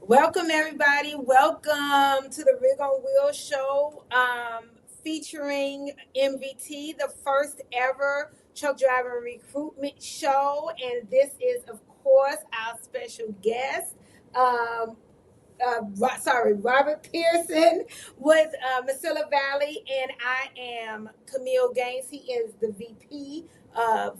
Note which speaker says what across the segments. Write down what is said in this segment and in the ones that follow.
Speaker 1: Welcome, everybody. Welcome to the Rig on Wheel show featuring MVT, the first ever truck driver recruitment show. And this is, of course, our special guest, Robert Pearson with Mesilla Valley. And I am Camille Gaines. He is the VP of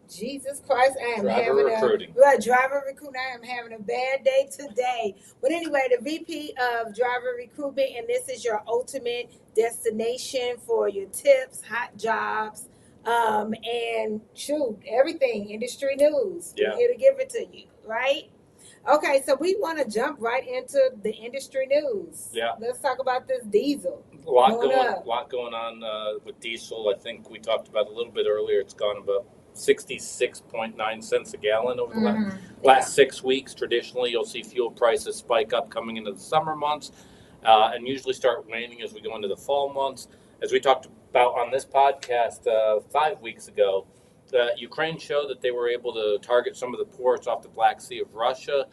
Speaker 1: Jesus Christ, I am
Speaker 2: driver recruiting.
Speaker 1: Driver recruiting. I am having a bad day today. But anyway, the VP of driver recruitment, and this is your ultimate destination for your tips, hot jobs, and everything, industry news.
Speaker 2: Yeah.
Speaker 1: We're here to give it to you, right? Okay, so we want to jump right into the industry news.
Speaker 2: Yeah.
Speaker 1: Let's talk about this diesel.
Speaker 2: A lot going on with diesel. I think we talked about a little bit earlier. It's gone about 66.9 cents a gallon over the last 6 weeks. Traditionally, you'll see fuel prices spike up coming into the summer months and usually start waning as we go into the fall months. As we talked about on this podcast 5 weeks ago, Ukraine showed that they were able to target some of the ports off the Black Sea of Russia.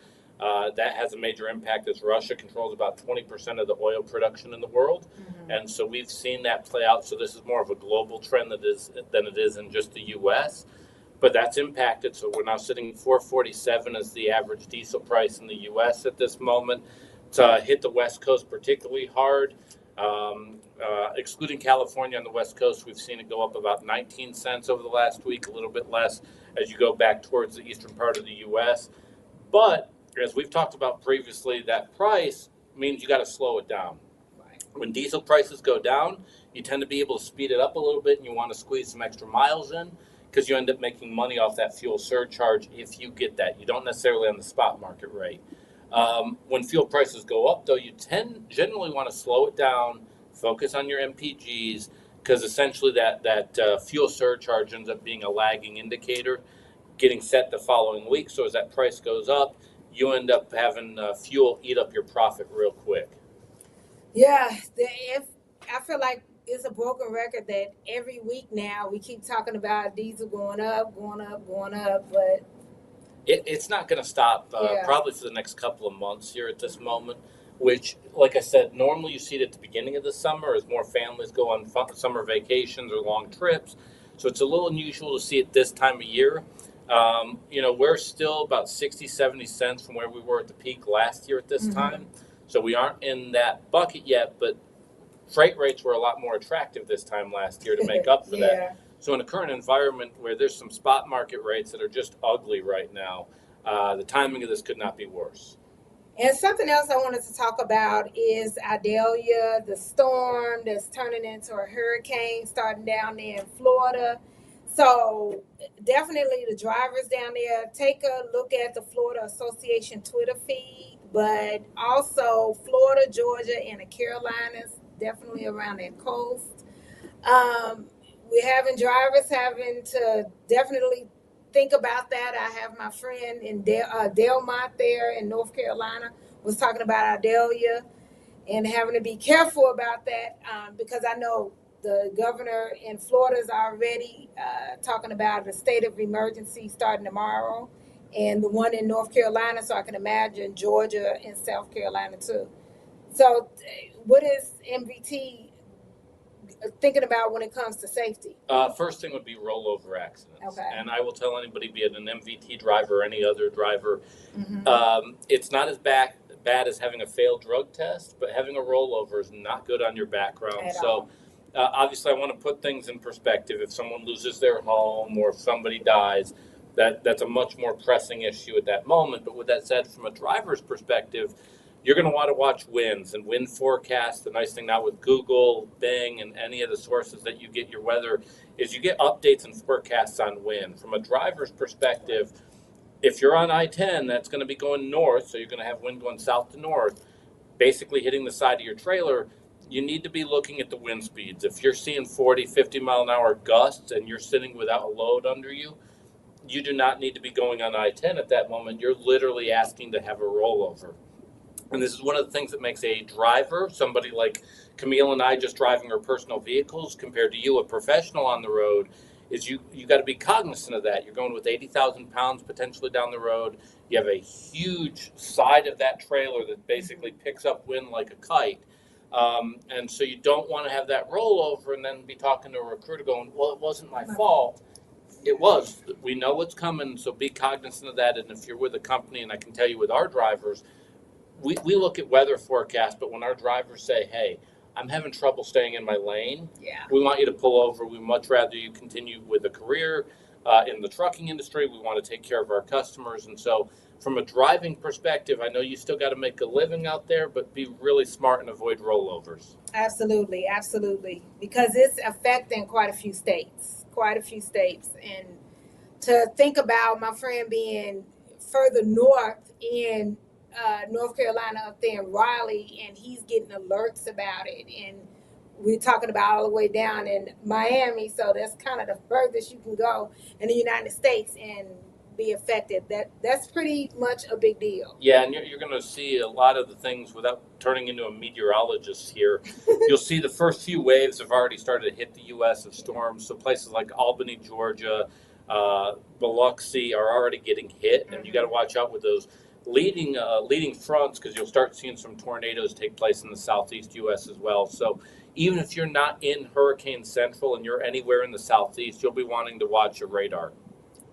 Speaker 2: That has a major impact as Russia controls about 20% of the oil production in the world. And so we've seen that play out. So this is more of a global trend than it is in just the U.S. But that's impacted. So we're now sitting at $4.47 as the average diesel price in the U.S. at this moment. It's hit the West Coast particularly hard. Excluding California on the West Coast, we've seen it go up about 19 cents over the last week, a little bit less as you go back towards the eastern part of the U.S. But as we've talked about previously, that price means you got to slow it down. When diesel prices go down, you tend to be able to speed it up a little bit, and you want to squeeze some extra miles in because you end up making money off that fuel surcharge if you get that. You don't necessarily on the spot market rate. When fuel prices go up, though, you generally want to slow it down, focus on your MPGs, because essentially that fuel surcharge ends up being a lagging indicator, getting set the following week. So as that price goes up, you end up having fuel eat up your profit real quick.
Speaker 1: Yeah, I feel like it's a broken record that every week now we keep talking about diesel going up, but
Speaker 2: it's not going to stop probably for the next couple of months here at this moment, which, like I said, normally you see it at the beginning of the summer as more families go on summer vacations or long trips. So it's a little unusual to see it this time of year. We're still about 60, 70 cents from where we were at the peak last year at this time. So we aren't in that bucket yet, but freight rates were a lot more attractive this time last year to make up for that. So in a current environment where there's some spot market rates that are just ugly right now, the timing of this could not be worse.
Speaker 1: And something else I wanted to talk about is Idalia, the storm that's turning into a hurricane starting down there in Florida. So definitely the drivers down there, take a look at the Florida Association Twitter feed, but also Florida, Georgia, and the Carolinas, definitely around that coast. We're having drivers having to definitely think about that. I have my friend in Delmont there in North Carolina was talking about Idalia and having to be careful about that because I know the governor in Florida is already talking about a state of emergency starting tomorrow, and the one in North Carolina, so I can imagine Georgia and South Carolina too. So what is MVT thinking about when it comes to safety?
Speaker 2: First thing would be rollover accidents.
Speaker 1: Okay.
Speaker 2: And I will tell anybody, be it an MVT driver or any other driver, it's not as bad as having a failed drug test, but having a rollover is not good on your background. Obviously, I want to put things in perspective. If someone loses their home or if somebody dies, that's a much more pressing issue at that moment. But with that said, from a driver's perspective, you're going to want to watch winds and wind forecasts. The nice thing now with Google, Bing, and any of the sources that you get your weather is you get updates and forecasts on wind. From a driver's perspective, if you're on I-10, that's going to be going north, so you're going to have wind going south to north, basically hitting the side of your trailer. You need to be looking at the wind speeds. If you're seeing 40, 50 mile an hour gusts and you're sitting without a load under you, you do not need to be going on I-10 at that moment. You're literally asking to have a rollover. And this is one of the things that makes a driver, somebody like Camille and I just driving our personal vehicles, compared to you, a professional on the road, is you got to be cognizant of that. You're going with 80,000 pounds potentially down the road. You have a huge side of that trailer that basically picks up wind like a kite. And so you don't want to have that rollover and then be talking to a recruiter going, well, it wasn't my fault. It was. We know what's coming, so be cognizant of that. And if you're with a company, and I can tell you with our drivers, we look at weather forecasts, but when our drivers say, hey, I'm having trouble staying in my lane, we want you to pull over. We much rather you continue with a career in the trucking industry. We want to take care of our customers. And so from a driving perspective, I know you still got to make a living out there, but be really smart and avoid rollovers.
Speaker 1: Absolutely, absolutely. Because it's affecting quite a few states. And to think about my friend being further north in North Carolina, up there in Raleigh, and he's getting alerts about it. And we're talking about all the way down in Miami, so that's kind of the furthest you can go in the United States and be affected. That's pretty much a big deal.
Speaker 2: Yeah, and you're going to see a lot of the things without turning into a meteorologist here. You'll see the first few waves have already started to hit the U.S. of storms. So places like Albany, Georgia, Biloxi are already getting hit, and you got to watch out with those leading fronts, because you'll start seeing some tornadoes take place in the southeast U.S. as well. So even if you're not in Hurricane Central and you're anywhere in the southeast, you'll be wanting to watch your radar.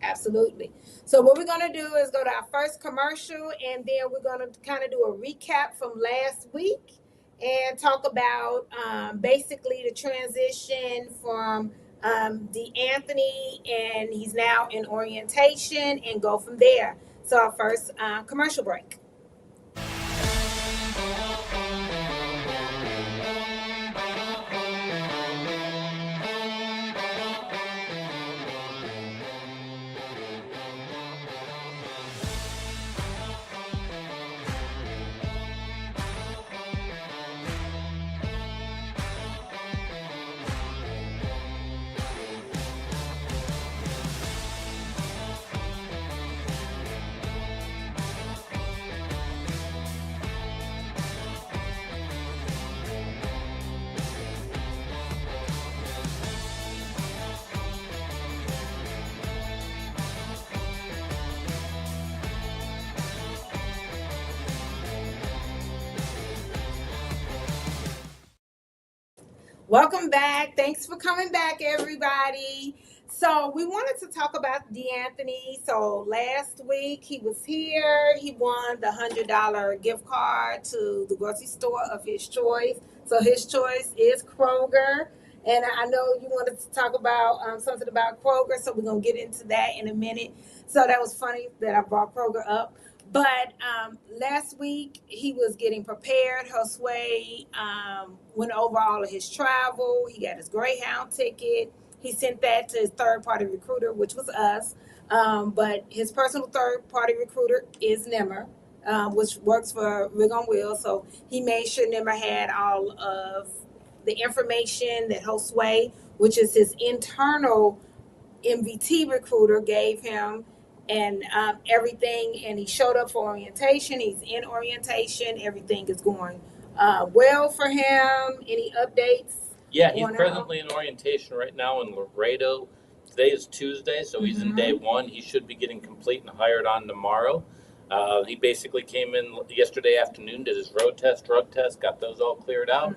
Speaker 1: Absolutely. So what we're going to do is go to our first commercial, and then we're going to kind of do a recap from last week and talk about basically the transition from DeAnthony, and he's now in orientation, and go from there. So our first commercial break. Welcome back. Thanks for coming back, everybody. So we wanted to talk about DeAnthony. So last week he was here. He won the $100 gift card to the grocery store of his choice. So his choice is Kroger. And I know you wanted to talk about something about Kroger, so we're going to get into that in a minute. So that was funny that I brought Kroger up. But last week, he was getting prepared. Josue went over all of his travel. He got his Greyhound ticket. He sent that to his third-party recruiter, which was us. But his personal third-party recruiter is Nimmer, which works for Rig on Wheels. So he made sure Nimmer had all of the information that Josue, which is his internal MVT recruiter, gave him. And everything, and he showed up for orientation. He's in orientation. Everything is going well for him. Any updates?
Speaker 2: Yeah, he's presently in orientation right now in Laredo. Today is Tuesday, so he's in day one. He should be getting complete and hired on tomorrow. He basically came in yesterday afternoon, did his road test, drug test, got those all cleared out.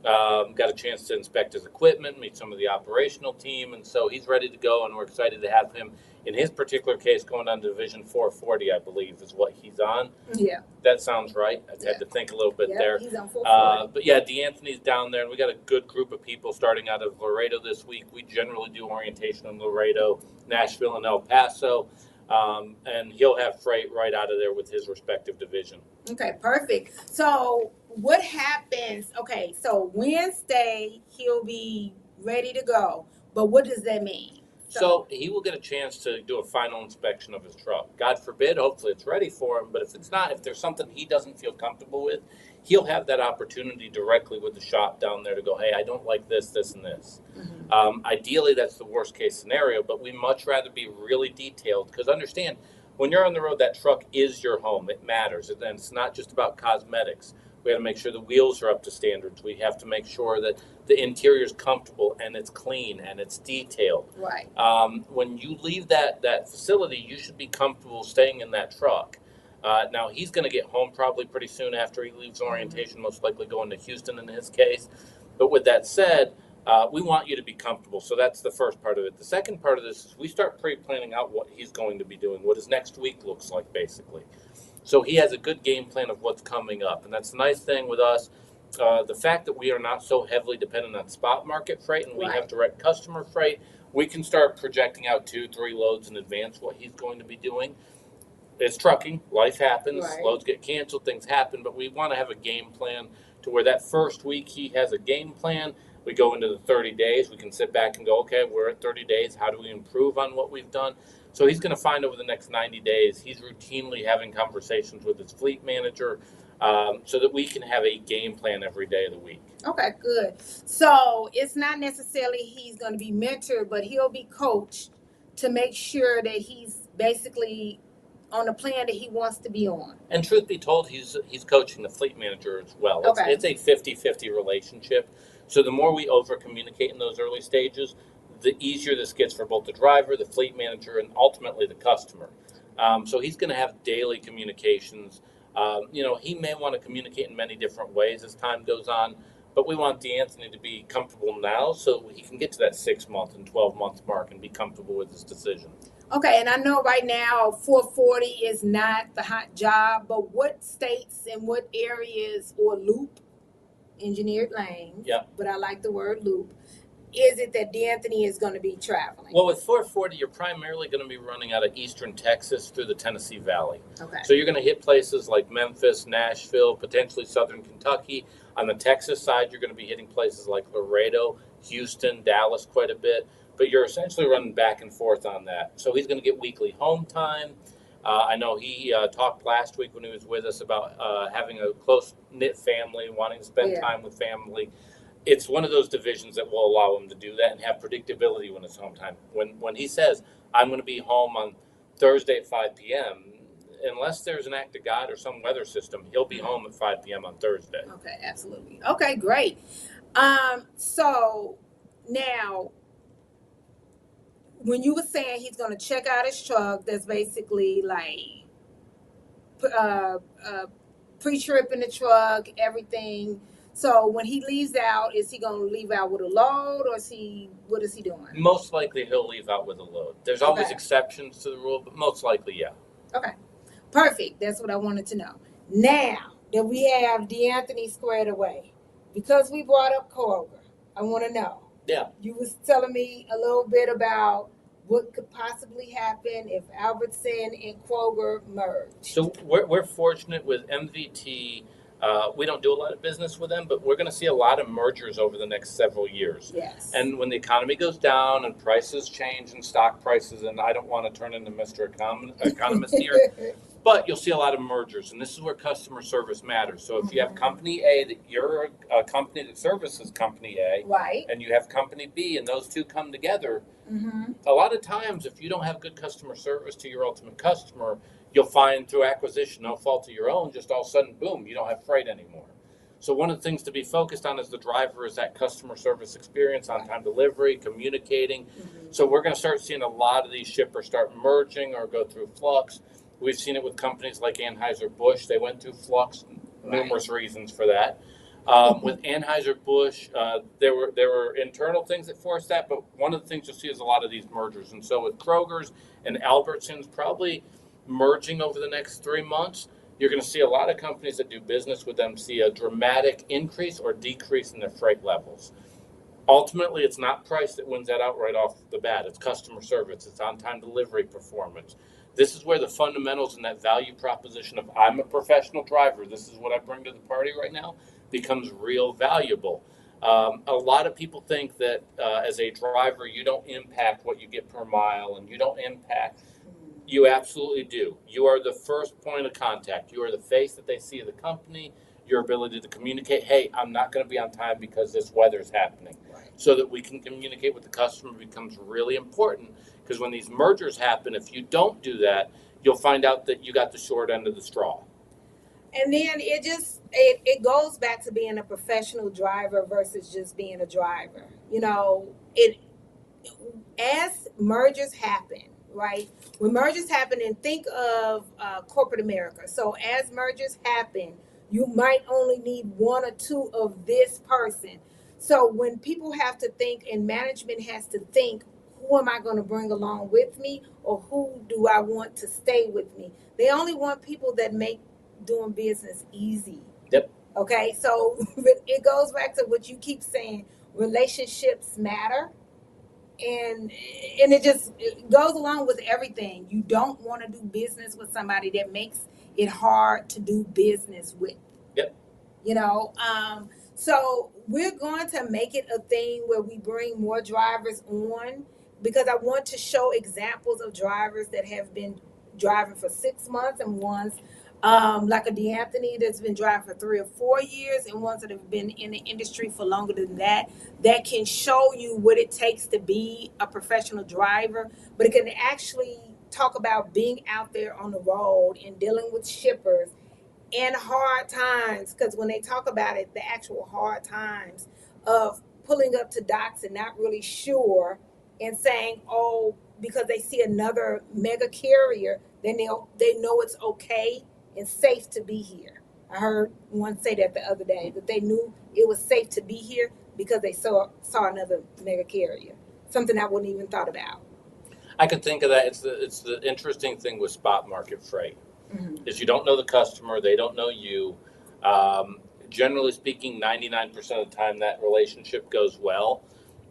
Speaker 2: Got a chance to inspect his equipment, meet some of the operational team, and so he's ready to go, and we're excited to have him. In his particular case, going on to Division 440, I believe, is what he's on. Yeah. That sounds right. I had to think a little bit there.
Speaker 1: He's on 440.
Speaker 2: But yeah, DeAnthony's down there, and we got a good group of people starting out of Laredo this week. We generally do orientation in Laredo, Nashville, and El Paso. and he'll have freight right out of there with his respective division.
Speaker 1: Okay, perfect. So what happens? Okay, so Wednesday he'll be ready to go, but what does that mean?
Speaker 2: So he will get a chance to do a final inspection of his truck. God forbid, hopefully it's ready for him. But if it's not, if there's something he doesn't feel comfortable with, he'll have that opportunity directly with the shop down there to go, hey, I don't like this, this, and this. Ideally, that's the worst case scenario, but we much rather be really detailed because understand, when you're on the road, that truck is your home. It matters. And it's not just about cosmetics. We have to make sure the wheels are up to standards. We have to make sure that the interior is comfortable and it's clean and it's detailed.
Speaker 1: Right.
Speaker 2: When you leave that facility, you should be comfortable staying in that truck. Now, he's going to get home probably pretty soon after he leaves orientation, most likely going to Houston in his case. But with that said, we want you to be comfortable. So that's the first part of it. The second part of this is we start pre-planning out what he's going to be doing, what his next week looks like, basically. So he has a good game plan of what's coming up. And that's the nice thing with us. The fact that we are not so heavily dependent on spot market freight and we have direct customer freight, we can start projecting out 2-3 loads in advance what he's going to be doing. It's trucking. Life happens.
Speaker 1: Right.
Speaker 2: Loads get canceled. Things happen. But we want to have a game plan to where that first week he has a game plan. We go into the 30 days. We can sit back and go, okay, we're at 30 days. How do we improve on what we've done? So he's going to find over the next 90 days, he's routinely having conversations with his fleet manager so that we can have a game plan every day of the week.
Speaker 1: Okay, good. So it's not necessarily he's going to be mentored, but he'll be coached to make sure that he's basically on the plan that he wants to be on.
Speaker 2: And truth be told, he's coaching the fleet manager as well.
Speaker 1: Okay.
Speaker 2: It's a 50-50 relationship. So the more we over-communicate in those early stages, the easier this gets for both the driver, the fleet manager, and ultimately the customer. So he's going to have daily communications. He may want to communicate in many different ways as time goes on, but we want D'Anthony to be comfortable now so he can get to that 6-month and 12-month mark and be comfortable with his decision.
Speaker 1: Okay, and I know right now 440 is not the hot job, but what states and what areas or loop, engineered lanes, but I like the word loop, is it that D'Anthony is going to be traveling?
Speaker 2: Well, with 440, you're primarily going to be running out of eastern Texas through the Tennessee Valley.
Speaker 1: Okay.
Speaker 2: So you're going to hit places like Memphis, Nashville, potentially southern Kentucky. On the Texas side, you're going to be hitting places like Laredo, Houston, Dallas quite a bit. But you're essentially running back and forth on that. So he's going to get weekly home time. I know he talked last week when he was with us about having a close-knit family, wanting to spend time with family. It's one of those divisions that will allow him to do that and have predictability when it's home time. When he says, I'm going to be home on Thursday at 5 p.m., unless there's an act of God or some weather system, he'll be home at 5 p.m. on Thursday.
Speaker 1: Okay, absolutely. Okay, great. So now, when you were saying he's going to check out his truck, that's basically like pre-trip in the truck, everything. So when he leaves out, is he going to leave out with a load, or what is he doing?
Speaker 2: Most likely he'll leave out with a load. There's always exceptions to the rule, but most likely, yeah.
Speaker 1: Okay, perfect. That's what I wanted to know. Now that we have D'Anthony squared away, because we brought up Kroger, I want to know.
Speaker 2: Yeah.
Speaker 1: You was telling me a little bit about what could possibly happen if Albertson and Kroger merge.
Speaker 2: So we're fortunate with MVT. We don't do a lot of business with them, but we're going to see a lot of mergers over the next several years.
Speaker 1: Yes.
Speaker 2: And when the economy goes down and prices change and stock prices, and I don't want to turn into Mr. Economist here, but you'll see a lot of mergers, and this is where customer service matters. So if you have Company A, that you're a company that services Company A,
Speaker 1: right,
Speaker 2: and you have Company B, and those two come together, a lot of times if you don't have good customer service to your ultimate customer, you'll find through acquisition, no fault of your own, just all of a sudden, boom, you don't have freight anymore. So one of the things to be focused on as the driver is that customer service experience, on-time delivery, communicating. So we're going to start seeing a lot of these shippers start merging or go through flux. We've seen it with companies like Anheuser-Busch. They went through flux, numerous reasons for that. With Anheuser-Busch, there were internal things that forced that, but one of the things you'll see is a lot of these mergers. And so with Kroger's and Albertsons probably merging over the next 3 months, you're going to see a lot of companies that do business with them see a dramatic increase or decrease in their freight levels. Ultimately, it's not price that wins that out right off the bat. It's customer service. It's on-time delivery performance. This is where the fundamentals and that value proposition of I'm a professional driver, this is what I bring to the party right now, becomes real valuable. A lot of people think that as a driver, you don't impact what you get per mile, and you don't impact. You absolutely do. You are the first point of contact. You are the face that they see of the company. Your ability to communicate, hey, I'm not going to be on time because this weather's happening.
Speaker 1: Right.
Speaker 2: So that we can communicate with the customer becomes really important, because when these mergers happen, if you don't do that, you'll find out that you got the short end of the straw.
Speaker 1: And then it goes back to being a professional driver versus just being a driver. You know, as mergers happen, right? When mergers happen, and think of corporate America. So as mergers happen, you might only need one or two of this person. So when people have to think, and management has to think, who am I going to bring along with me, or who do I want to stay with me? They only want people that make doing business easy.
Speaker 2: Yep.
Speaker 1: Okay, so it goes back to what you keep saying, relationships matter. And it goes along with everything. You don't want to do business with somebody that makes it hard to do business with.
Speaker 2: Yep.
Speaker 1: You know, so we're going to make it a thing where we bring more drivers on, because I want to show examples of drivers that have been driving for 6 months, and ones like a DeAnthony that's been driving for 3 or 4 years, and ones that have been in the industry for longer than that can show you what it takes to be a professional driver. But it can actually talk about being out there on the road and dealing with shippers and hard times, because when they talk about it, the actual hard times of pulling up to docks and not really sure, and saying, oh, because they see another mega carrier, then they know it's okay and safe to be here. I heard one say that the other day, that they knew it was safe to be here because they saw another mega carrier. Something I wouldn't even thought about.
Speaker 2: I could think of that. It's the interesting thing with spot market freight, is you don't know the customer, they don't know you. Generally speaking, 99% of the time that relationship goes well.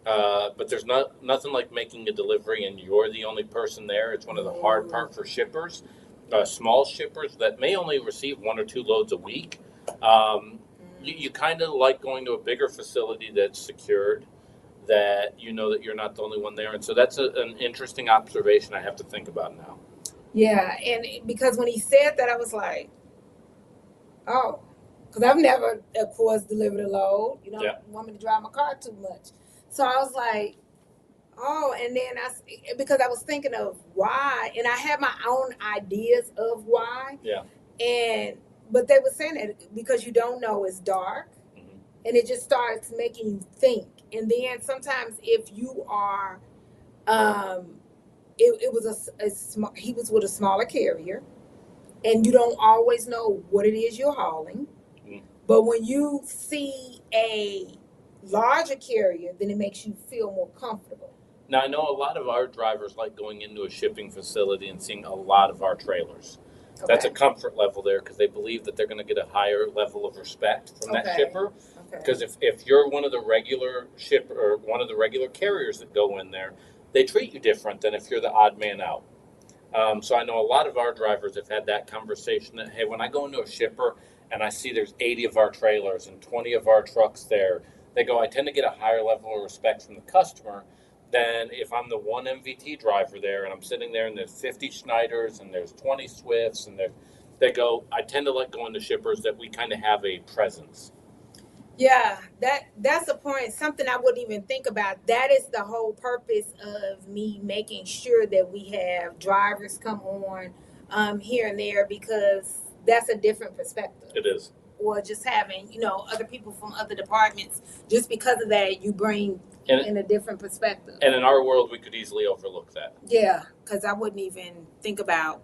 Speaker 2: But there's nothing like making a delivery and you're the only person there. It's one of the hard part for shippers, small shippers that may only receive 1 or 2 loads a week. You kind of like going to a bigger facility that's secured, that you know that you're not the only one there. And so that's an interesting observation I have to think about now.
Speaker 1: Yeah, and because when he said that, I was like, oh, because I've never, of course, delivered a load. You don't want me to drive my car too much. So I was like, oh, and then because I was thinking of why, and I had my own ideas of why.
Speaker 2: Yeah.
Speaker 1: But they were saying that because you don't know, it's dark, and it just starts making you think. And then sometimes if you are, he was with a smaller carrier, and you don't always know what it is you're hauling. But when you see a larger carrier, then it makes you feel more comfortable.
Speaker 2: Now, I know a lot of our drivers like going into a shipping facility and seeing a lot of our trailers. Okay. That's a comfort level there, because they believe that they're going to get a higher level of respect from that shipper. Because if you're one of the regular shipper or one of the regular carriers that go in there, they treat you different than if you're the odd man out. So I know a lot of our drivers have had that conversation that, hey, when I go into a shipper and I see there's 80 of our trailers and 20 of our trucks there, they go, I tend to get a higher level of respect from the customer than if I'm the one MVT driver there and I'm sitting there and there's 50 Schneiders and there's 20 Swifts, and they go, I tend to like going to shippers that we kind of have a presence.
Speaker 1: Yeah, that's the point. Something I wouldn't even think about. That is the whole purpose of me making sure that we have drivers come on here and there, because that's a different perspective.
Speaker 2: It is.
Speaker 1: Or just having, other people from other departments. Just because of that, you bring in a different perspective.
Speaker 2: And in our world, we could easily overlook that.
Speaker 1: Yeah, because I wouldn't even think about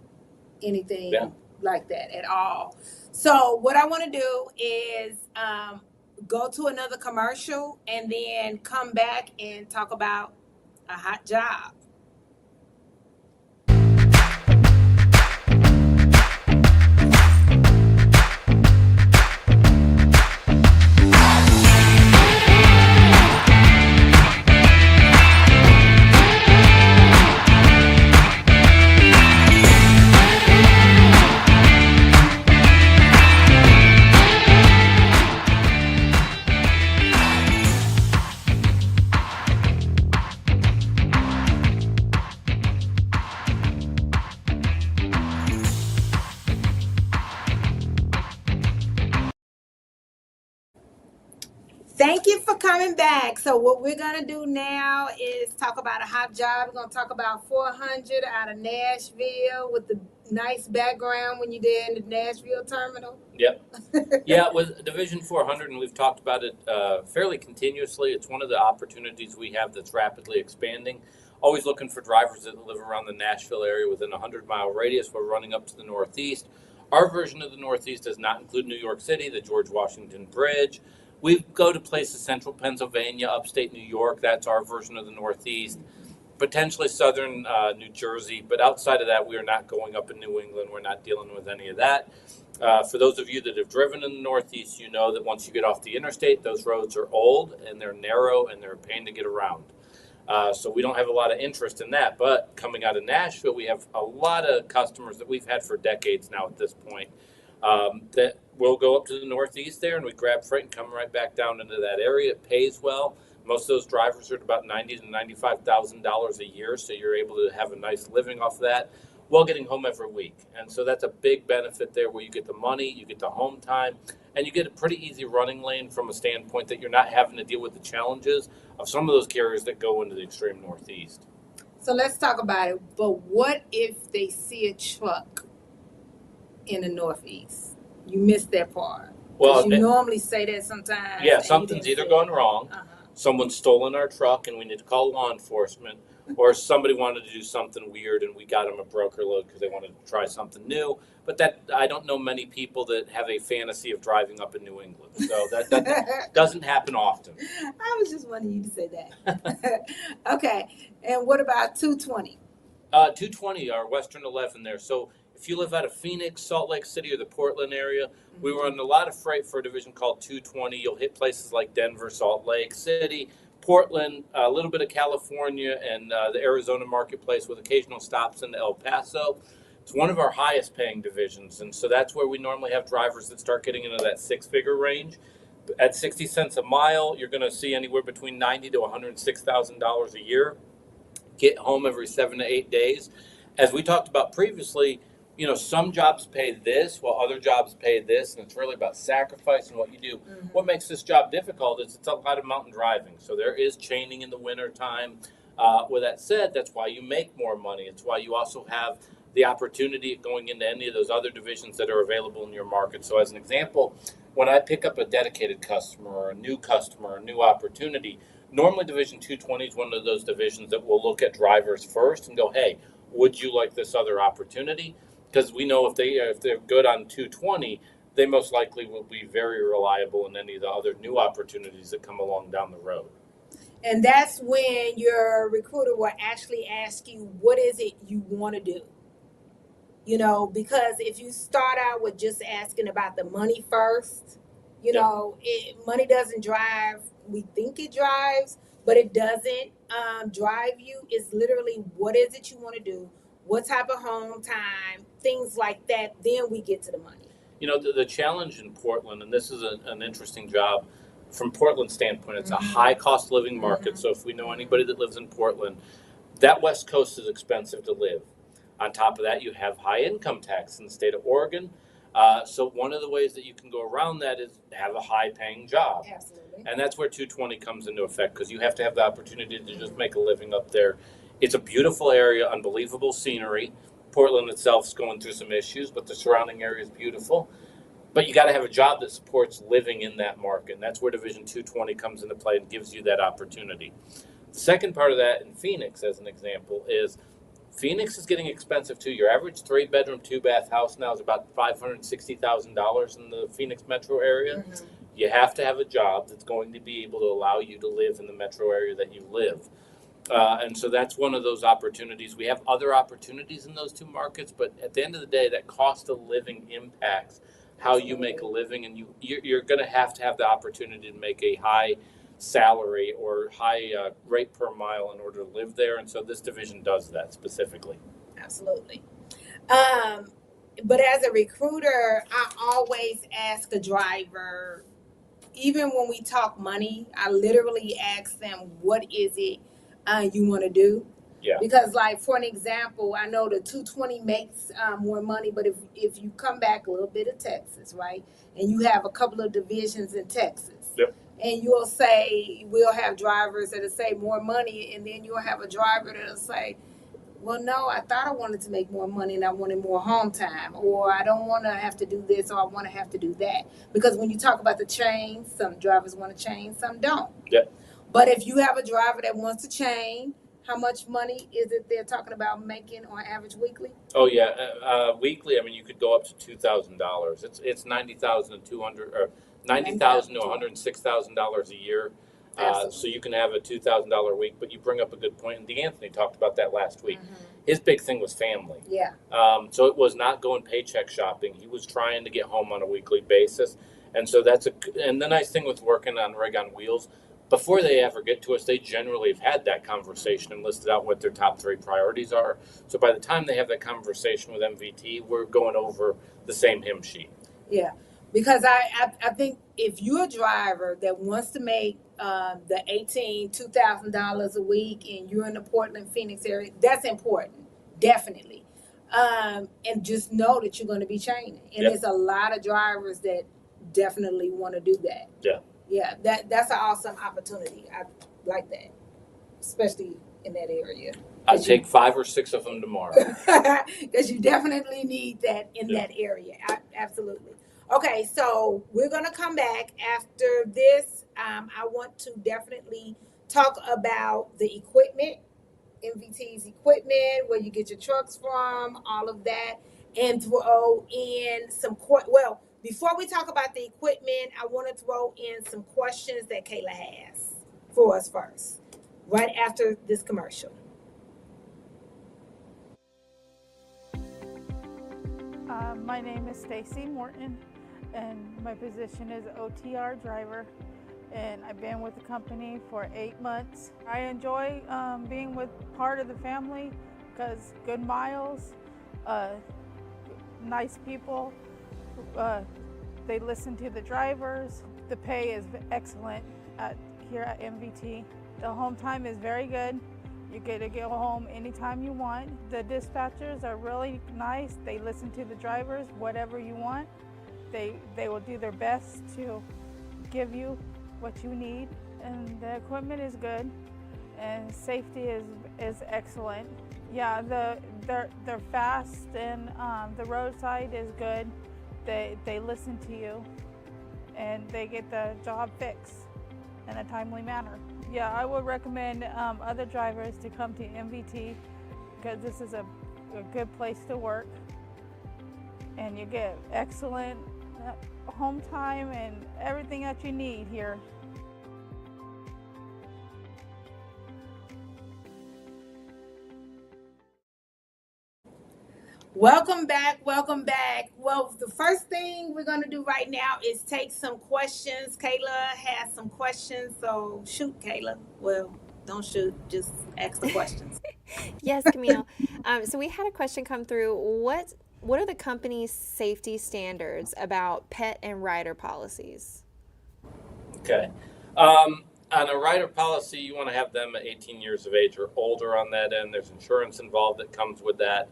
Speaker 1: anything like that at all. So what I want to do is go to another commercial and then come back and talk about a hot job. Thank you for coming back. So what we're going to do now is talk about a hot job. We're going to talk about 400 out of Nashville with the nice background when you're there in the Nashville terminal.
Speaker 2: Yep. Yeah, with Division 400, and we've talked about it fairly continuously. It's one of the opportunities we have that's rapidly expanding. Always looking for drivers that live around the Nashville area within a 100-mile radius. We're running up to the Northeast. Our version of the Northeast does not include New York City, the George Washington Bridge. We go to places central Pennsylvania, upstate New York. That's our version of the Northeast. Potentially southern New Jersey. But outside of that, we are not going up in New England. We're not dealing with any of that. For those of you that have driven in the Northeast, you know that once you get off the interstate, those roads are old and they're narrow and they're a pain to get around. So we don't have a lot of interest in that. But coming out of Nashville, we have a lot of customers that we've had for decades now at this point that will go up to the Northeast there and we grab freight and come right back down into that area. It pays well. Most of those drivers are at about $90,000 to $95,000 a year, so you're able to have a nice living off of that while getting home every week. And so that's a big benefit there where you get the money, you get the home time, and you get a pretty easy running lane from a standpoint that you're not having to deal with the challenges of some of those carriers that go into the extreme Northeast.
Speaker 1: So let's talk about it. But what if they see a truck in the Northeast? You missed that part.
Speaker 2: Well,
Speaker 1: you normally say that sometimes.
Speaker 2: Yeah, something's either gone wrong, someone's stolen our truck and we need to call law enforcement, or somebody wanted to do something weird and we got them a broker load because they wanted to try something new. But that I don't know many people that have a fantasy of driving up in New England. So that doesn't happen often.
Speaker 1: I was just wanting you to say that. Okay. And what about 220?
Speaker 2: 220, our Western 11 there. So if you live out of Phoenix, Salt Lake City, or the Portland area, we run a lot of freight for a division called 220. You'll hit places like Denver, Salt Lake City, Portland, a little bit of California, and the Arizona marketplace with occasional stops in El Paso. It's one of our highest paying divisions, and so that's where we normally have drivers that start getting into that six-figure range. At 60 cents a mile, you're going to see anywhere between $90,000 to $106,000 a year. Get home every 7 to 8 days. As we talked about previously, you know, some jobs pay this while other jobs pay this, and it's really about sacrifice and what you do. Mm-hmm. What makes this job difficult is it's a lot of mountain driving. So there is chaining in the winter time. With that said, that's why you make more money. It's why you also have the opportunity of going into any of those other divisions that are available in your market. So as an example, when I pick up a dedicated customer or a new customer, a new opportunity, normally Division 220 is one of those divisions that will look at drivers first and go, hey, would you like this other opportunity? Because we know if they're good on 220, they most likely will be very reliable in any of the other new opportunities that come along down the road.
Speaker 1: And that's when your recruiter will actually ask you, what is it you want to do? You know, because if you start out with just asking about the money first, you know, money doesn't drive. We think it drives, but it doesn't drive you. It's literally, what is it you want to do? What type of home time, things like that, then we get to the money. You know,
Speaker 2: the challenge in Portland, and this is an interesting job from Portland's standpoint, it's a high cost living market. So if we know anybody that lives in Portland, that West Coast is expensive to live. On top of that, you have high income tax in the state of Oregon. So one of the ways that you can go around that is have a high paying job.
Speaker 1: Absolutely.
Speaker 2: And that's where 220 comes into effect, because you have to have the opportunity to just make a living up there. It's a beautiful area, unbelievable scenery. Portland itself is going through some issues, but the surrounding area is beautiful. But you got to have a job that supports living in that market, and that's where Division 220 comes into play and gives you that opportunity. The second part of that in Phoenix, as an example, is Phoenix is getting expensive too. Your average 3-bedroom, 2-bath house now is about $560,000 in the Phoenix metro area. Mm-hmm. You have to have a job that's going to be able to allow you to live in the metro area that you live. And so that's one of those opportunities. We have other opportunities in those two markets, but at the end of the day, that cost of living impacts how you make a living, and you're going to have the opportunity to make a high salary or high rate per mile in order to live there. And so this division does that specifically.
Speaker 1: Absolutely. But as a recruiter, I always ask a driver, even when we talk money, I literally ask them, what is it you want to do?
Speaker 2: Yeah.
Speaker 1: Because, like, for an example, I know the 220 makes more money, but if you come back a little bit of Texas, right, and you have a couple of divisions in Texas,
Speaker 2: yep,
Speaker 1: and we'll have drivers that'll say more money, and then you'll have a driver that'll say, well, no, I thought I wanted to make more money and I wanted more home time, or I don't want to have to do this, or I want to have to do that. Because when you talk about the chain, some drivers want to chain, some don't.
Speaker 2: Yeah.
Speaker 1: But if you have a driver that wants to chain, how much money is it they're talking about making on average weekly?
Speaker 2: Oh yeah, weekly. I mean, you could go up to $2,000. It's 90,200 or 90,000 to $106,000 a year. So you can have a $2,000 week. But you bring up a good point, and DeAnthony talked about that last week.
Speaker 1: Mm-hmm.
Speaker 2: His big thing was family.
Speaker 1: Yeah.
Speaker 2: So it was not going paycheck shopping. He was trying to get home on a weekly basis, and so and the nice thing with working on Rig on Wheels, before they ever get to us, they generally have had that conversation and listed out what their top 3 priorities are. So by the time they have that conversation with MVT, we're going over the same hymn sheet.
Speaker 1: Yeah, because I think if you're a driver that wants to make the $2,000 a week and you're in the Portland, Phoenix area, that's important, definitely. And just know that you're going to be chaining. And
Speaker 2: Yep.
Speaker 1: there's a lot of drivers that definitely want to do that.
Speaker 2: Yeah.
Speaker 1: Yeah, that's an awesome opportunity. I like that, especially in that area.
Speaker 2: I'll take 5 or 6 of them tomorrow.
Speaker 1: Because you definitely need that in that area. Absolutely. Okay, so we're going to come back after this. I want to definitely talk about the equipment, MVT's equipment, where you get your trucks from, all of that, and throw in some before we talk about the equipment, I want to throw in some questions that Kayla has for us first, right after this commercial.
Speaker 3: My name is Stacy Morton, and my position is OTR driver, and I've been with the company for 8 months. I enjoy being with part of the family because good miles, nice people, they listen to the drivers. The pay is excellent here at MVT. The home time is very good. You get to go home anytime you want. The dispatchers are really nice. They listen to the drivers, whatever you want. They will do their best to give you what you need. And the equipment is good, and safety is excellent. Yeah, they're fast, and the roadside is good. They listen to you, and they get the job fixed in a timely manner. Yeah, I would recommend other drivers to come to MVT because this is a good place to work, and you get excellent home time and everything that you need here.
Speaker 1: Welcome back. Well, the first thing we're going to do right now is take some questions. Kayla has some questions, so shoot, Kayla. Well, don't shoot, just ask the questions.
Speaker 4: Yes, Camille. So we had a question come through. What are the company's safety standards about pet and rider policies?
Speaker 2: Okay. On a rider policy, you want to have them at 18 years of age or older on that end. There's insurance involved that comes with that.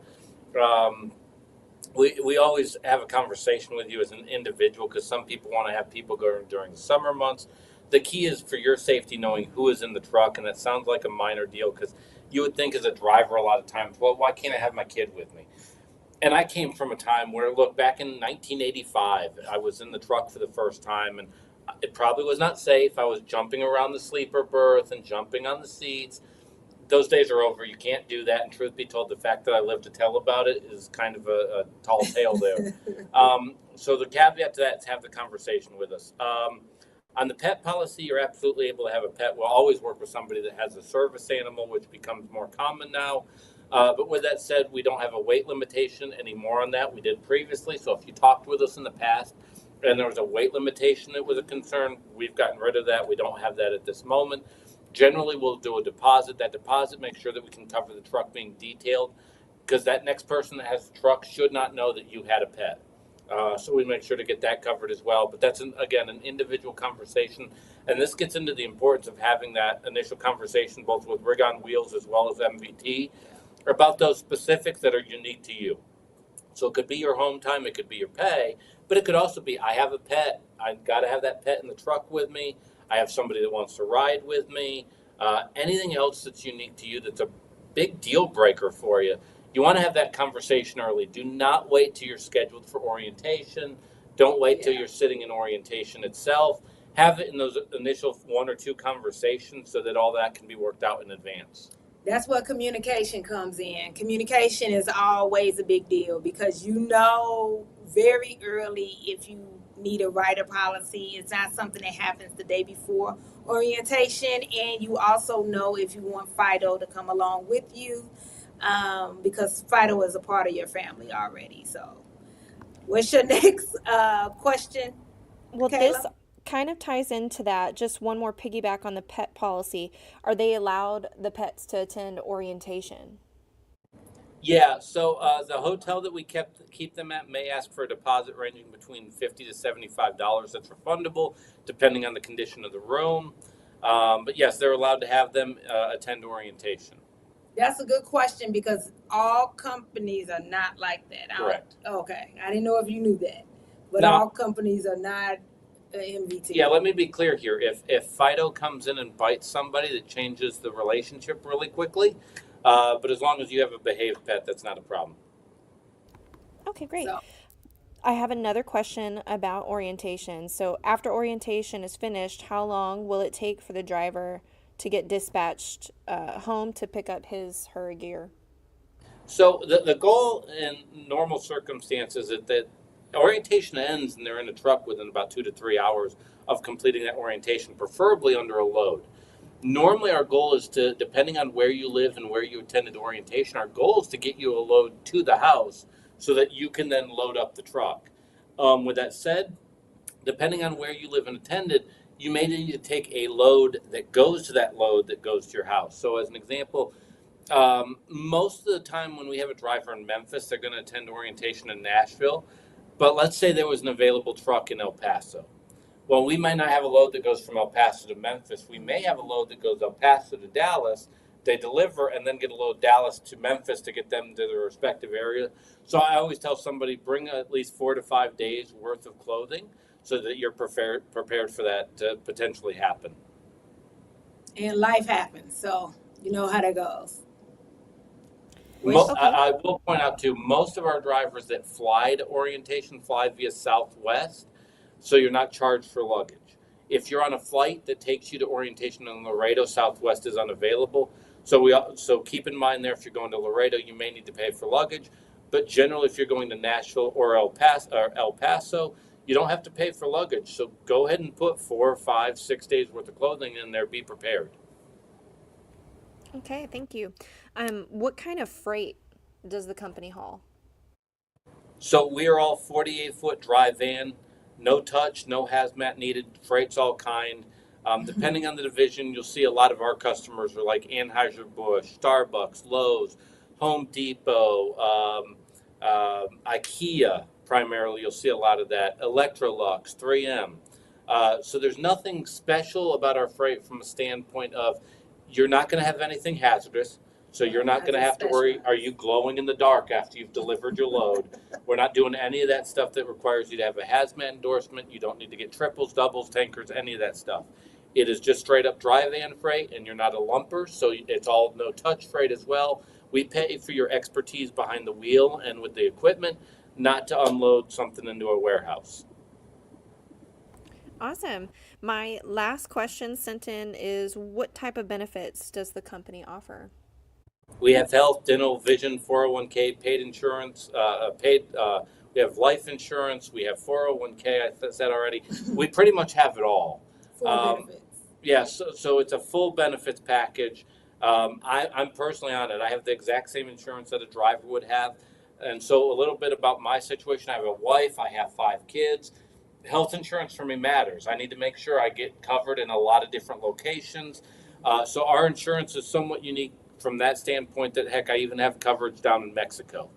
Speaker 2: We always have a conversation with you as an individual because some people want to have people go during the summer months. The key is for your safety knowing who is in the truck, and that sounds like a minor deal because you would think as a driver a lot of times, well, why can't I have my kid with me? And I came from a time where, look, back in 1985, I was in the truck for the first time, and it probably was not safe. I was jumping around the sleeper berth and jumping on the seats. Those days are over. You can't do that. And truth be told, the fact that I live to tell about it is kind of a tall tale there. So the caveat to that is have the conversation with us. On the pet policy, you're absolutely able to have a pet. We'll always work with somebody that has a service animal, which becomes more common now. But with that said, we don't have a weight limitation anymore on that. We did previously. So if you talked with us in the past and there was a weight limitation that was a concern, we've gotten rid of that. We don't have that at this moment. Generally, we'll do a deposit. That deposit makes sure that we can cover the truck being detailed because that next person that has the truck should not know that you had a pet. So we make sure to get that covered as well. But that's, again, an individual conversation. And this gets into the importance of having that initial conversation both with Rig on Wheels as well as MVT about those specifics that are unique to you. So it could be your home time, it could be your pay, but it could also be I have a pet. I've got to have that pet in the truck with me. I have somebody that wants to ride with me. Anything else that's unique to you that's a big deal breaker for you, you want to have that conversation early. Do not wait till you're scheduled for orientation. Don't wait till you're sitting in orientation itself. Have it in those initial 1 or 2 conversations so that all that can be worked out in advance.
Speaker 1: That's where communication comes in. Communication is always a big deal because you know very early if you need a rider policy. It's not something that happens the day before orientation. And you also know if you want Fido to come along with you because Fido is a part of your family already. So what's your next question?
Speaker 4: Well,
Speaker 1: Kayla?
Speaker 4: this kind of ties into that. Just one more piggyback on the pet policy. Are they allowed the pets to attend orientation?
Speaker 2: Yeah, so the hotel that we keep them at may ask for a deposit ranging between $50 to $75. That's refundable depending on the condition of the room. But yes, they're allowed to have them attend orientation.
Speaker 1: That's a good question because all companies are not like that.
Speaker 2: Correct.
Speaker 1: Okay, I didn't know if you knew that, but
Speaker 2: No.
Speaker 1: all companies are not MVT.
Speaker 2: Yeah, let me be clear here. If Fido comes in and bites somebody, that changes the relationship really quickly. But as long as you have a behaved pet, that's not a problem.
Speaker 4: Okay, great.
Speaker 1: So,
Speaker 4: I have another question about orientation. So after orientation is finished, how long will it take for the driver to get dispatched home to pick up her gear?
Speaker 2: So the goal in normal circumstances is that orientation ends and they're in a truck within about 2 to 3 hours of completing that orientation, preferably under a load. Normally our goal is to, depending on where you live and where you attended orientation, our goal is to get you a load to the house so that you can then load up the truck. With that said, depending on where you live and attended, you may need to take a load that goes to that load that goes to your house. So as an example, most of the time when we have a driver in Memphis, they're going to attend orientation in Nashville. But let's say there was an available truck in El Paso. Well, we might not have a load that goes from El Paso to Memphis. We may have a load that goes El Paso to Dallas. They deliver and then get a load Dallas to Memphis to get them to their respective area. So I always tell somebody, bring at least 4 to 5 days worth of clothing so that you're prepared for that to potentially happen.
Speaker 1: and life happens, so you know how that goes.
Speaker 2: I will point out too, most of our drivers that fly to orientation fly via Southwest, so you're not charged for luggage. If you're on a flight that takes you to orientation in Laredo, Southwest is unavailable. So keep in mind there, if you're going to Laredo, you may need to pay for luggage. But generally, if you're going to Nashville or El Paso, you don't have to pay for luggage. So go ahead and put 4, 5, 6 days worth of clothing in there. Be prepared.
Speaker 4: Okay, thank you. What kind of freight does the company haul?
Speaker 2: So we are all 48-foot dry van, no touch, no hazmat needed, freight's all kind. Depending on the division, you'll see a lot of our customers are like Anheuser-Busch, Starbucks, Lowe's, Home Depot, IKEA primarily. You'll see a lot of that. Electrolux, 3M. So there's nothing special about our freight from a standpoint of you're not going to have anything hazardous. So you're not going to have to worry, are you glowing in the dark after you've delivered your load? We're not doing any of that stuff that requires you to have a hazmat endorsement. You don't need to get triples, doubles, tankers, any of that stuff. It is just straight up dry van freight, and you're not a lumper, so it's all no touch freight as well. We pay for your expertise behind the wheel and with the equipment, not to unload something into a warehouse.
Speaker 4: Awesome. My last question sent in is, what type of benefits does the company offer?
Speaker 2: We have health, dental, vision, 401k, paid insurance, we have life insurance, we have 401k, I said already. We pretty much have it all.
Speaker 1: Full benefits.
Speaker 2: Yeah, so it's a full benefits package. I'm personally on it. I have the exact same insurance that a driver would have. And so a little bit about my situation. I have a wife, I have 5 kids. Health insurance for me matters. I need to make sure I get covered in a lot of different locations. So our insurance is somewhat unique from that standpoint that, heck, I even have coverage down in Mexico.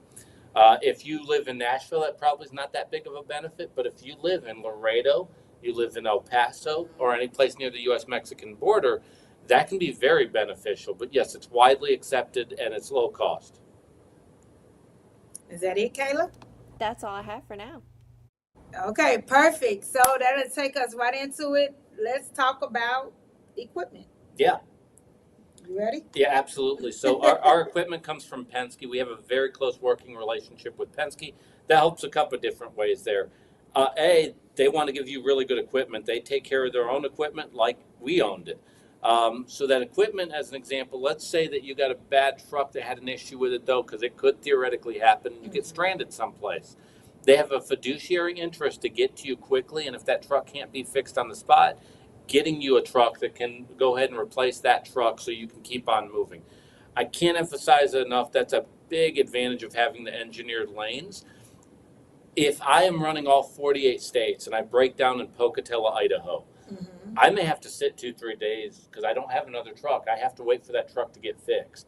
Speaker 2: If you live in Nashville, that probably is not that big of a benefit. But if you live in Laredo, you live in El Paso, or any place near the U.S.-Mexican border, that can be very beneficial. But yes, it's widely accepted and it's low cost.
Speaker 1: Is that it, Kayla?
Speaker 4: That's all I have for now.
Speaker 1: Okay, perfect. So that'll take us right into it. let's talk about equipment.
Speaker 2: Yeah.
Speaker 1: You ready?
Speaker 2: Yeah, absolutely. So our equipment comes from Penske. We have a very close working relationship with Penske. That helps a couple of different ways there. They want to give you really good equipment. They take care of their own equipment like we owned it. So that equipment, as an example, let's say that you got a bad truck that had an issue with it, though, because it could theoretically happen. You get stranded someplace. They have a fiduciary interest to get to you quickly, and if that truck can't be fixed on the spot, getting you a truck that can go ahead and replace that truck so you can keep on moving. I can't emphasize it enough. That's a big advantage of having the engineered lanes. If I am running all 48 states and I break down in Pocatello, Idaho, I may have to sit 2-3 days because I don't have another truck. I have to wait for that truck to get fixed.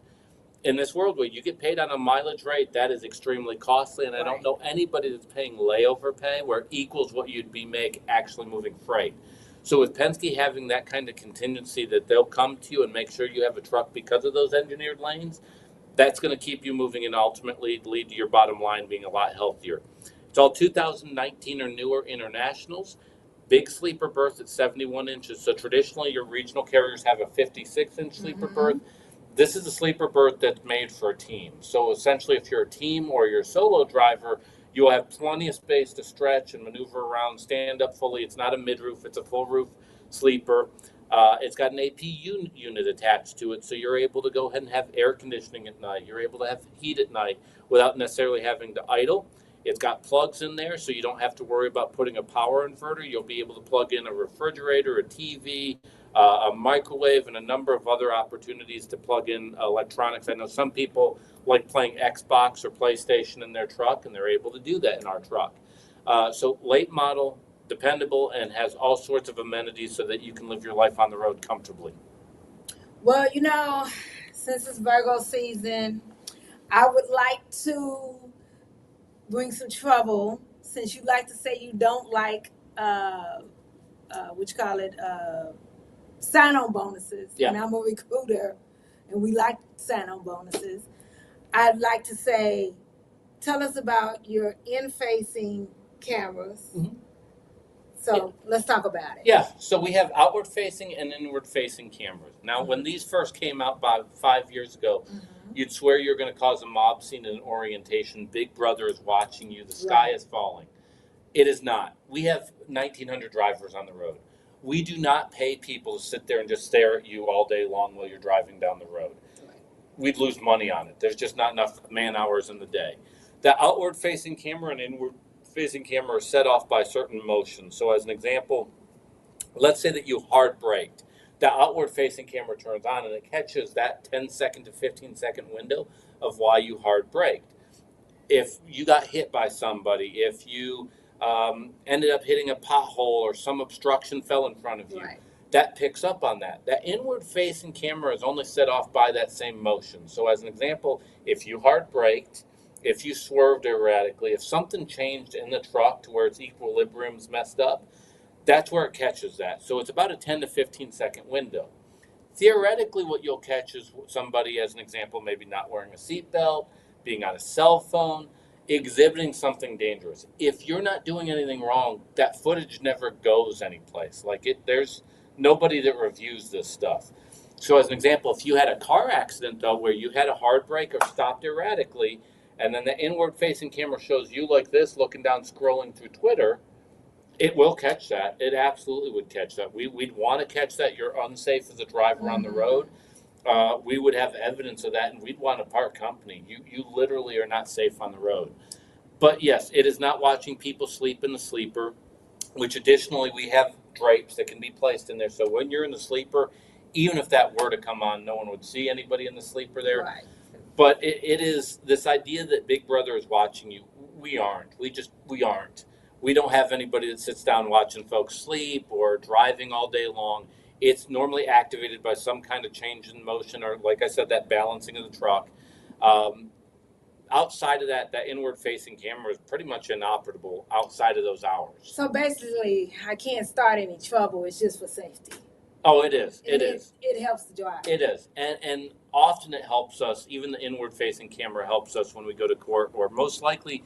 Speaker 2: In this world where you get paid on a mileage rate, that is extremely costly, and I don't know anybody that's paying layover pay where it equals what you'd be actually moving freight. So with Penske having that kind of contingency that they'll come to you and make sure you have a truck because of those engineered lanes, that's going to keep you moving and ultimately lead to your bottom line being a lot healthier. It's all 2019 or newer internationals. Big sleeper berth at 71 inches. So traditionally your regional carriers have a 56-inch sleeper berth. This is a sleeper berth that's made for a team. So essentially if you're a team or you're a solo driver, you'll have plenty of space to stretch and maneuver around, stand up fully. It's not a mid-roof, it's a full roof sleeper. It's got an APU unit attached to it, so you're able to go ahead and have air conditioning at night. You're able to have heat at night without necessarily having to idle. It's got plugs in there, so you don't have to worry about putting a power inverter. You'll be able to plug in a refrigerator, a TV, a microwave, and a number of other opportunities to plug in electronics. I know some people like playing Xbox or PlayStation in their truck, and they're able to do that in our truck. So late model, dependable, and has all sorts of amenities so that you can live your life on the road comfortably.
Speaker 1: Well, since it's Virgo season, I would like to bring some trouble, since you like to say you don't like sign-on bonuses.
Speaker 2: Yeah.
Speaker 1: And I'm a recruiter and we like sign-on bonuses. I'd like to say, tell us about your in-facing cameras. So let's talk about it.
Speaker 2: Yeah, so we have outward-facing and inward-facing cameras. Now, when these first came out about 5 years ago, you'd swear you're going to cause a mob scene in an orientation. Big Brother is watching you. The sky is falling. It is not. We have 1,900 drivers on the road. We do not pay people to sit there and just stare at you all day long while you're driving down the road. We'd lose money on it. There's just not enough man hours in the day. The outward-facing camera and inward-facing camera are set off by certain motions. So as an example, let's say that you hard braked. The outward-facing camera turns on and it catches that 10-second to 15-second window of why you hard braked. If you got hit by somebody, if you ended up hitting a pothole or some obstruction fell in front of you, that picks up on that. That inward-facing camera is only set off by that same motion. So as an example, if you hard braked, if you swerved erratically, if something changed in the truck to where its equilibrium's messed up, that's where it catches that. So it's about a 10 to 15-second window. Theoretically, what you'll catch is somebody, as an example, maybe not wearing a seatbelt, being on a cell phone, exhibiting something dangerous. If you're not doing anything wrong, that footage never goes anyplace. There's nobody that reviews this stuff. So as an example, if you had a car accident, though, where you had a hard brake or stopped erratically, and then the inward-facing camera shows you like this, looking down, scrolling through Twitter, it will catch that. It absolutely would catch that. We'd want to catch that you're unsafe as a driver on the road. We would have evidence of that, and we'd want to part company. You literally are not safe on the road. But yes, it is not watching people sleep in the sleeper, which additionally we have drapes that can be placed in there. So when you're in the sleeper, even if that were to come on, no one would see anybody in the sleeper there.
Speaker 1: Right.
Speaker 2: But it is this idea that Big Brother is watching you. We aren't. We aren't. We don't have anybody that sits down watching folks sleep or driving all day long. It's normally activated by some kind of change in motion or, like I said, that balancing of the truck. Outside of that inward-facing camera is pretty much inoperable outside of those hours.
Speaker 1: So basically, I can't start any trouble. It's just for safety.
Speaker 2: Oh, it is. It is.
Speaker 1: It helps the driver.
Speaker 2: It is. And often it helps us, even the inward-facing camera helps us when we go to court, or most likely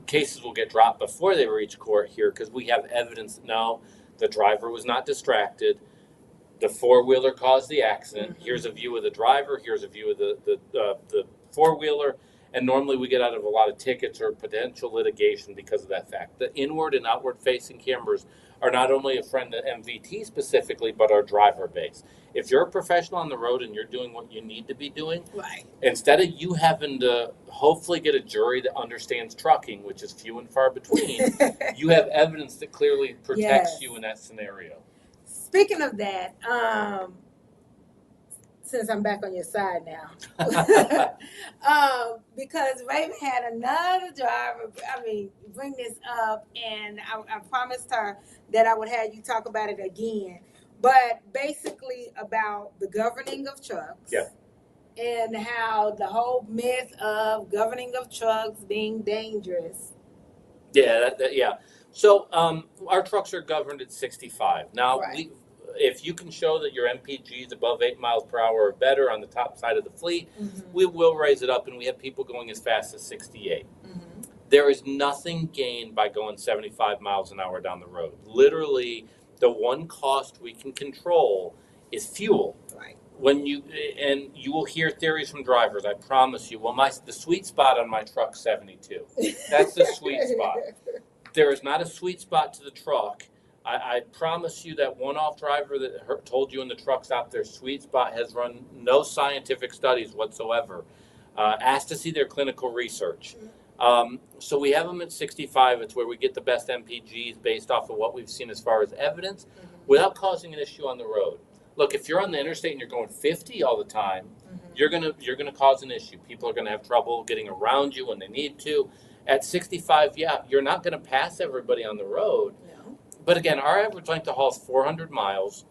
Speaker 2: cases will get dropped before they reach court here because we have evidence that no, The driver was not distracted. The four-wheeler caused the accident. Here's a view of the driver. Here's a view of the four-wheeler. And normally we get out of a lot of tickets or potential litigation because of that fact. The inward and outward-facing cameras are not only a friend to MVT specifically, but our driver base. If you're a professional on the road and you're doing what you need to be doing,
Speaker 1: Right.
Speaker 2: instead of you having to hopefully get a jury that understands trucking, which is few and far between, you have evidence that clearly protects
Speaker 1: Yes.
Speaker 2: you in that scenario.
Speaker 1: Speaking of that, since I'm back on your side now, because Raven had another driver, bring this up, and I promised her that I would have you talk about it again. But basically about the governing of trucks.
Speaker 2: Yeah.
Speaker 1: And how the whole myth of governing of trucks being dangerous.
Speaker 2: Yeah, yeah. So our trucks are governed at 65. Now,
Speaker 1: Right.
Speaker 2: if you can show that your MPG is above 8 miles per hour or better on the top side of the fleet, we will raise it up, and we have people going as fast as 68. There is nothing gained by going 75 miles an hour down the road. Literally, the one cost we can control is fuel.
Speaker 1: Right.
Speaker 2: And you will hear theories from drivers. I promise you. Well, the sweet spot on my truck's 72. That's the sweet spot. There is not a sweet spot to the truck. I promise you that one-off driver that told you in the truck stop their sweet spot has run no scientific studies whatsoever. Asked to see their clinical research. So we have them at 65. It's where we get the best MPGs based off of what we've seen as far as evidence without causing an issue on the road. Look, if you're on the interstate and you're going 50 all the time, you're gonna cause an issue. People are gonna have trouble getting around you when they need to. At 65, yeah, you're not gonna pass everybody on the road.
Speaker 1: No.
Speaker 2: But again, our average length of haul is 400 miles.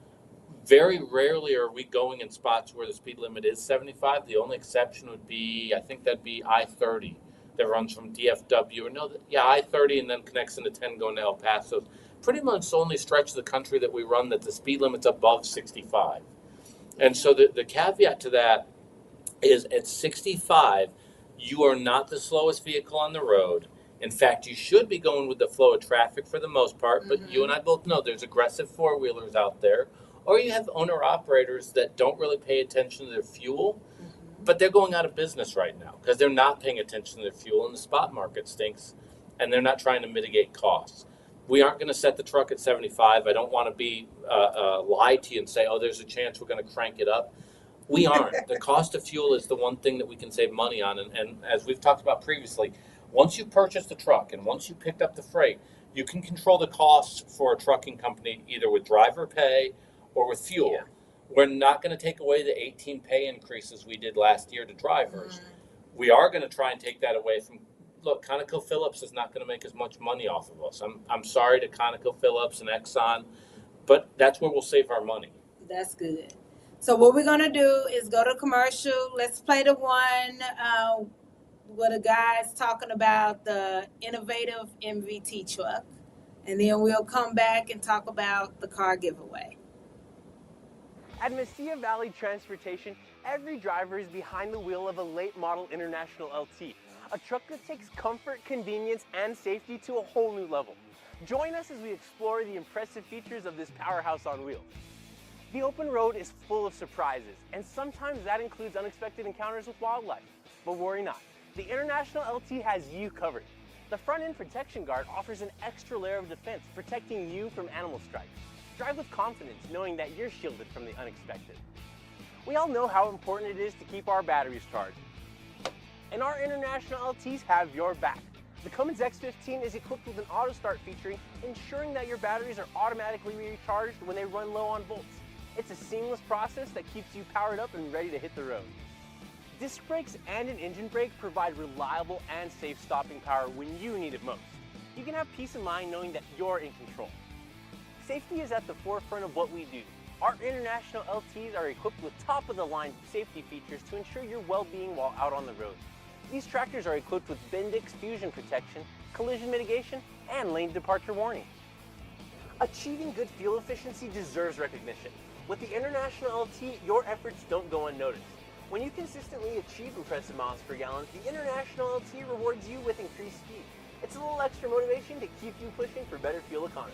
Speaker 2: Very rarely are we going in spots where the speed limit is 75. The only exception would be, I think that'd be I-30 that runs from DFW, I-30 and then connects into 10 going to El Paso. Pretty much the only stretch of the country that we run that the speed limit's above 65. And so the caveat to that is at 65, you are not the slowest vehicle on the road. In fact, you should be going with the flow of traffic for the most part, but you and I both know there's aggressive four-wheelers out there, or you have owner-operators that don't really pay attention to their fuel, but they're going out of business right now because they're not paying attention to their fuel and the spot market stinks, and they're not trying to mitigate costs. We aren't going to set the truck at 75. I don't want to be lie to you and say, oh, there's a chance we're going to crank it up. We aren't. The cost of fuel is the one thing that we can save money on, and as we've talked about previously, once you purchase the truck and once you picked up the freight, you can control the costs for a trucking company either with driver pay or with fuel. Yeah. We're not going to take away the 18 pay increases we did last year to drivers. We are going to try and take that away from. Look, ConocoPhillips is not going to make as much money off of us. I'm sorry to ConocoPhillips and Exxon, but that's where we'll save our money.
Speaker 1: That's good. So what we're going to do is go to commercial. Let's play the one where the guy's talking about the innovative MVT truck. And then we'll come back and talk about the car giveaway.
Speaker 5: At Mesilla Valley Transportation, every driver is behind the wheel of a late model International LT, a truck that takes comfort, convenience, and safety to a whole new level. Join us as we explore the impressive features of this powerhouse on wheels. The open road is full of surprises, and sometimes that includes unexpected encounters with wildlife. But worry not, the International LT has you covered. The front end protection guard offers an extra layer of defense, protecting you from animal strike. Drive with confidence, knowing that you're shielded from the unexpected. We all know how important it is to keep our batteries charged, and our International LTs have your back. The Cummins X15 is equipped with an auto start feature, ensuring that your batteries are automatically recharged when they run low on volts. It's a seamless process that keeps you powered up and ready to hit the road. Disc brakes and an engine brake provide reliable and safe stopping power when you need it most. You can have peace of mind knowing that you're in control. Safety is at the forefront of what we do. Our International LTs are equipped with top-of-the-line safety features to ensure your well-being while out on the road. These tractors are equipped with Bendix fusion protection, collision mitigation, and lane departure warning. Achieving good fuel efficiency deserves recognition. With the International LT, your efforts don't go unnoticed. When you consistently achieve impressive miles per gallon, the International LT rewards you with increased speed. It's a little extra motivation to keep you pushing for better fuel economy.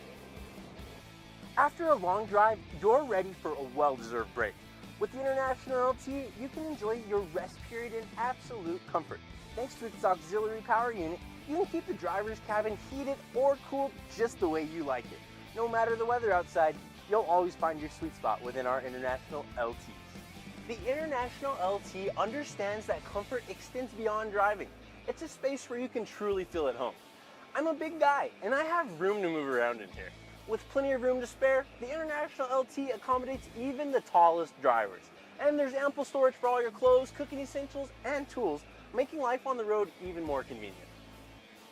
Speaker 5: After a long drive, you're ready for a well-deserved break. With the International LT, you can enjoy your rest period in absolute comfort. Thanks to its auxiliary power unit, you can keep the driver's cabin heated or cooled just the way you like it. No matter the weather outside, you'll always find your sweet spot within our International LTs. The International LT understands that comfort extends beyond driving. It's a space where you can truly feel at home. I'm a big guy, and I have room to move around in here. With plenty of room to spare, the International LT accommodates even the tallest drivers. And there's ample storage for all your clothes, cooking essentials, and tools, making life on the road even more convenient.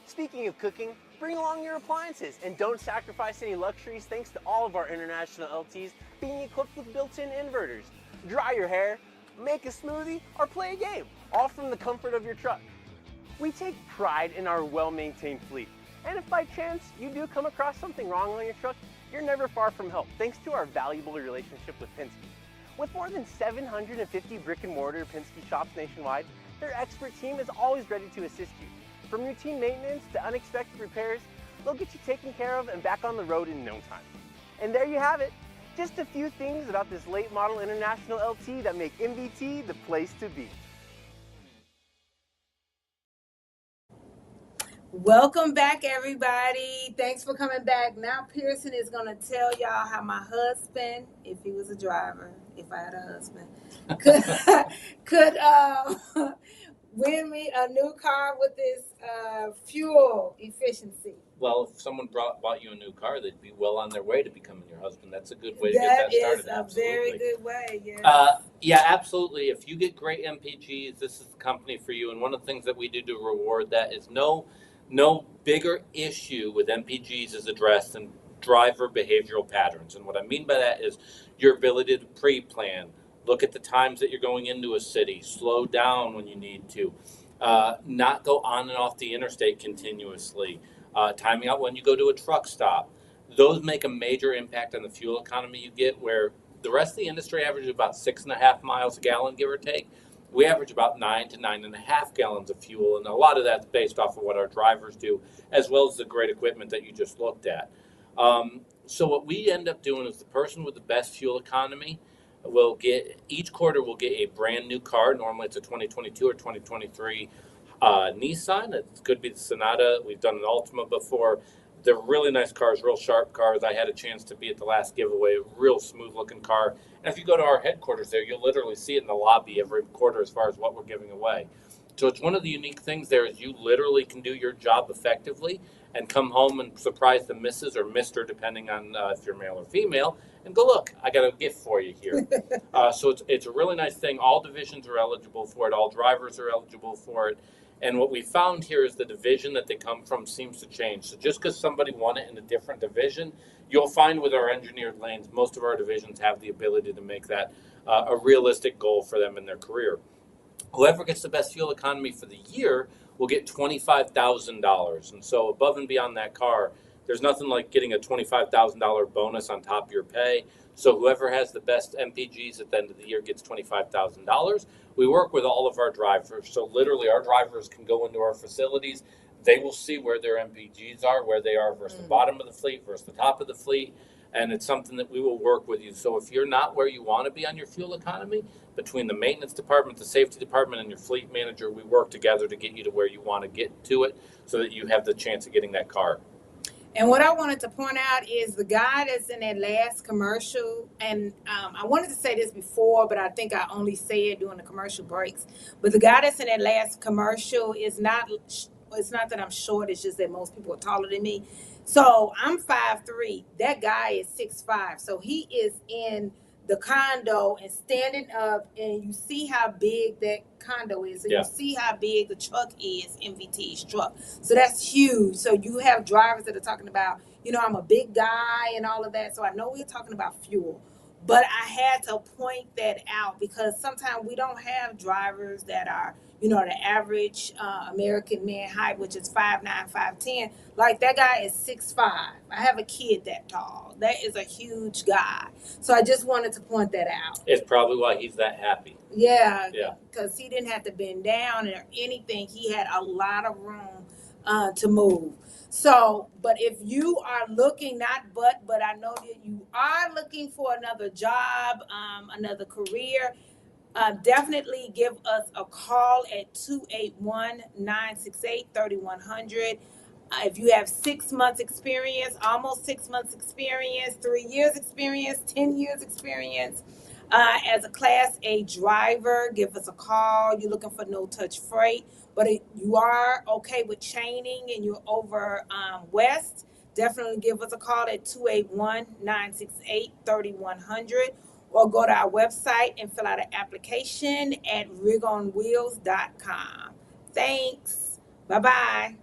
Speaker 5: Speaking of cooking, bring along your appliances and don't sacrifice any luxuries thanks to all of our International LTs being equipped with built-in inverters. Dry your hair, make a smoothie, or play a game, all from the comfort of your truck. We take pride in our well-maintained fleet, and if by chance you do come across something wrong on your truck, you're never far from help thanks to our valuable relationship with Penske. With more than 750 brick-and-mortar Penske shops nationwide, their expert team is always ready to assist you. From routine maintenance to unexpected repairs, they'll get you taken care of and back on the road in no time. And there you have it. Just a few things about this late model International LT that make MVT the place to be.
Speaker 1: Welcome back, everybody. Thanks for coming back. Now Pearson is going to tell y'all how my husband, if he was a driver, if I had a husband, could win me a new car with this fuel efficiency.
Speaker 2: Well, if someone bought you a new car, they'd be well on their way to becoming your husband. That's a good way to get that started.
Speaker 1: That is a very good way,
Speaker 2: yeah, absolutely. If you get great MPGs, this is the company for you. And one of the things that we do to reward that is no bigger issue with MPGs is addressed than driver behavioral patterns. And what I mean by that is your ability to pre-plan, look at the times that you're going into a city, slow down when you need to, not go on and off the interstate continuously, timing out when you go to a truck stop. Those make a major impact on the fuel economy you get, where the rest of the industry averages about 6.5 miles a gallon, give or take. We average about 9 to 9.5 gallons of fuel, and a lot of that's based off of what our drivers do, as well as the great equipment that you just looked at. So what we end up doing is the person with the best fuel economy will get, each quarter will get a brand new car. Normally it's a 2022 or 2023 Nissan. It could be the Sonata. We've done an Altima before. They're really nice cars, real sharp cars. I had a chance to be at the last giveaway, real smooth looking car. And if you go to our headquarters there, you'll literally see it in the lobby every quarter as far as what we're giving away. So it's one of the unique things there is you literally can do your job effectively and come home and surprise the missus or mister, depending on if you're male or female, and go, look, I got a gift for you here. So it's a really nice thing. All divisions are eligible for it. All drivers are eligible for it. And what we found here is the division that they come from seems to change. So just because somebody won it in a different division, you'll find with our engineered lanes, most of our divisions have the ability to make that a realistic goal for them in their career. Whoever gets the best fuel economy for the year will get $25,000. And so above and beyond that car, there's nothing like getting a $25,000 bonus on top of your pay. So whoever has the best MPGs at the end of the year gets $25,000. We work with all of our drivers. So literally our drivers can go into our facilities. They will see where their MPGs are, where they are versus the bottom of the fleet versus the top of the fleet. And it's something that we will work with you. So if you're not where you want to be on your fuel economy, between the maintenance department, the safety department, and your fleet manager, we work together to get you to where you want to get to it so that you have the chance of getting that car.
Speaker 1: And what I wanted to point out is the guy that's in that last commercial, and I wanted to say this before, but I think I only say it during the commercial breaks. But the guy that's in that last commercial is not, it's not that I'm short, it's just that most people are taller than me. So I'm 5'3". That guy is 6'5". So he is in the condo and standing up, and you see how big that condo is, and you see how big the truck is, MVT's truck. So that's huge. So you have drivers that are talking about, you know, I'm a big guy and all of that. So I know we're talking about fuel, but I had to point that out because sometimes we don't have drivers that are, you know, the average American man height, which is 5'9", 5'10". Like that guy is 6'5". I have a kid that tall. That is a huge guy. So I just wanted to point that out.
Speaker 2: It's probably why he's that happy.
Speaker 1: Yeah. Because he didn't have to bend down or anything. He had a lot of room to move. So, but if you are looking, but I know that you are looking for another job, another career, definitely give us a call at 281-968-3100. If you have 6 months experience, almost 6 months experience, 3 years experience, 10 years experience, as a Class A driver, give us a call. You're looking for no touch freight, but you are okay with chaining and you're over west, definitely give us a call at 281-968-3100, or go to our website and fill out an application at rigonwheels.com. Thanks. Bye-bye.